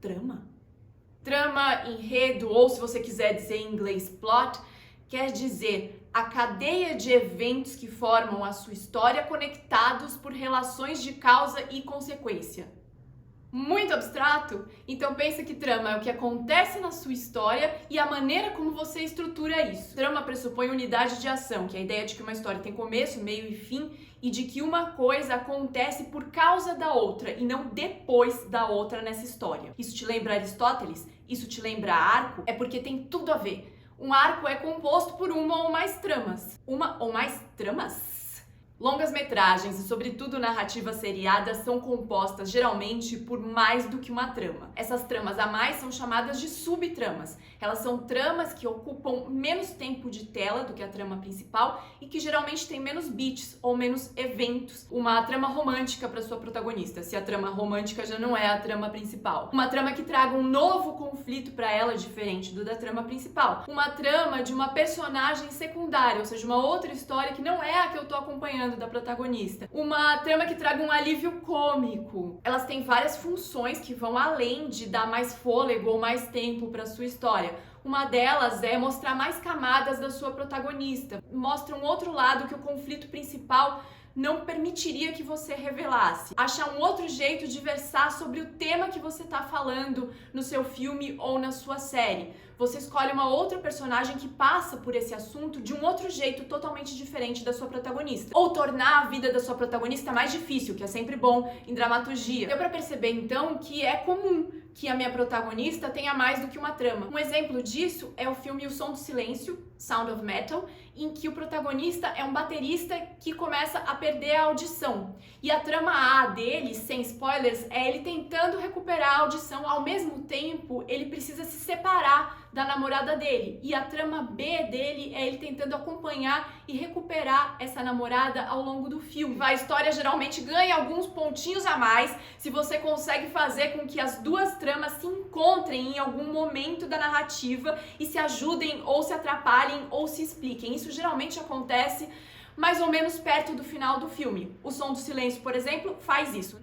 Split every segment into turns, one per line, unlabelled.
Trama? Trama, enredo, ou se você quiser dizer em inglês plot, quer dizer a cadeia de eventos que formam a sua história conectados por relações de causa e consequência. Muito abstrato? Então pensa que trama é o que acontece na sua história e a maneira como você estrutura isso. Trama pressupõe unidade de ação, que é a ideia de que uma história tem começo, meio e fim, e de que uma coisa acontece por causa da outra e não depois da outra nessa história. Isso te lembra Aristóteles? Isso te lembra arco? É porque tem tudo a ver. Um arco é composto por uma ou mais tramas. Uma ou mais tramas? Longas-metragens e, sobretudo, narrativas seriadas são compostas geralmente por mais do que uma trama. Essas tramas a mais são chamadas de subtramas. Elas são tramas que ocupam menos tempo de tela do que a trama principal e que geralmente têm menos beats ou menos eventos. Uma trama romântica para sua protagonista, se a trama romântica já não é a trama principal. Uma trama que traga um novo conflito para ela, diferente do da trama principal. Uma trama de uma personagem secundária, ou seja, uma outra história que não é a que eu tô acompanhando da protagonista. Uma trama que traga um alívio cômico. Elas têm várias funções que vão além de dar mais fôlego ou mais tempo para sua história. Uma delas é mostrar mais camadas da sua protagonista. Mostra um outro lado que o conflito principal não permitiria que você revelasse. Achar um outro jeito de versar sobre o tema que você está falando no seu filme ou na sua série. Você escolhe uma outra personagem que passa por esse assunto de um outro jeito totalmente diferente da sua protagonista. Ou tornar a vida da sua protagonista mais difícil, que é sempre bom em dramaturgia. Deu pra perceber então que é comum que a minha protagonista tenha mais do que uma trama. Um exemplo disso é o filme O Som do Silêncio, Sound of Metal, em que o protagonista é um baterista que começa a perder a audição. E a trama A dele, sem spoilers, é ele tentando recuperar a audição, ao mesmo tempo ele precisa se separar da namorada dele. E a trama B dele é ele tentando acompanhar e recuperar essa namorada ao longo do filme. A história geralmente ganha alguns pontinhos a mais se você consegue fazer com que as duas tramas se encontrem em algum momento da narrativa e se ajudem ou se atrapalhem ou se expliquem. Isso geralmente acontece mais ou menos perto do final do filme. O Som do Silêncio, por exemplo, faz isso.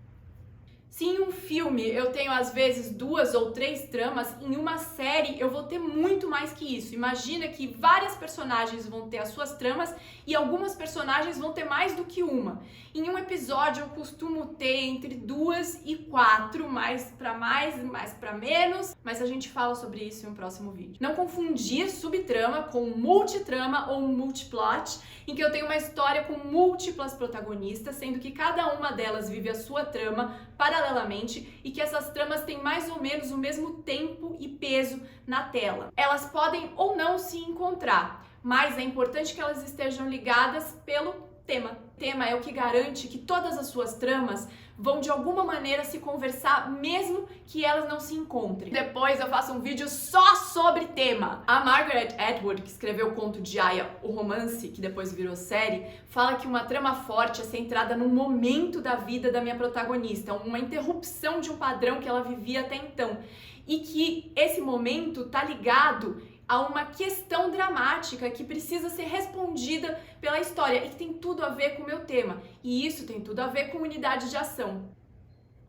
Se em um filme eu tenho às vezes 2 ou 3 tramas, em uma série eu vou ter muito mais que isso. Imagina que várias personagens vão ter as suas tramas e algumas personagens vão ter mais do que uma. Em um episódio eu costumo ter entre 2 e 4, mais pra menos, mas a gente fala sobre isso em um próximo vídeo. Não confundir subtrama com multitrama ou multiplot, em que eu tenho uma história com múltiplas protagonistas, sendo que cada uma delas vive a sua trama paralelamente e que essas tramas têm mais ou menos o mesmo tempo e peso na tela. Elas podem ou não se encontrar, mas é importante que elas estejam ligadas pelo tema. O tema é o que garante que todas as suas tramas vão de alguma maneira se conversar, mesmo que elas não se encontrem. Depois eu faço um vídeo só sobre tema. A Margaret Atwood, que escreveu o conto de Aya, o romance, que depois virou série, fala que uma trama forte é centrada no momento da vida da minha protagonista, uma interrupção de um padrão que ela vivia até então. E que esse momento tá ligado a uma questão dramática que precisa ser respondida pela história e que tem tudo a ver com o meu tema. E isso tem tudo a ver com unidade de ação.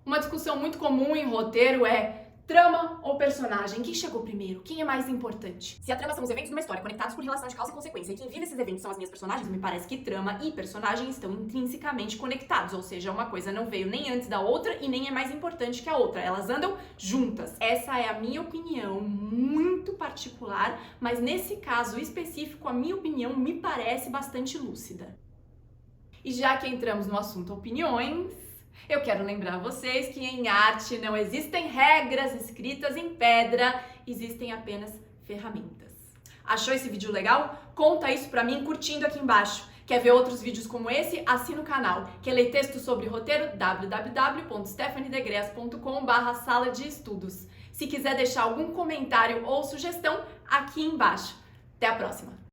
Uma discussão muito comum em roteiro é trama ou personagem? Quem chegou primeiro? Quem é mais importante? Se a trama são os eventos de uma história conectados por relação de causa e consequência e quem vive esses eventos são as minhas personagens, me parece que trama e personagem estão intrinsecamente conectados, ou seja, uma coisa não veio nem antes da outra e nem é mais importante que a outra, elas andam juntas. Essa é a minha opinião muito particular, mas nesse caso específico a minha opinião me parece bastante lúcida. E já que entramos no assunto opiniões, eu quero lembrar vocês que em arte não existem regras escritas em pedra, existem apenas ferramentas. Achou esse vídeo legal? Conta isso pra mim curtindo aqui embaixo. Quer ver outros vídeos como esse? Assina o canal. Quer ler texto sobre roteiro? www.stephaniedegreas.com/sala de estudos. Se quiser deixar algum comentário ou sugestão, aqui embaixo. Até a próxima!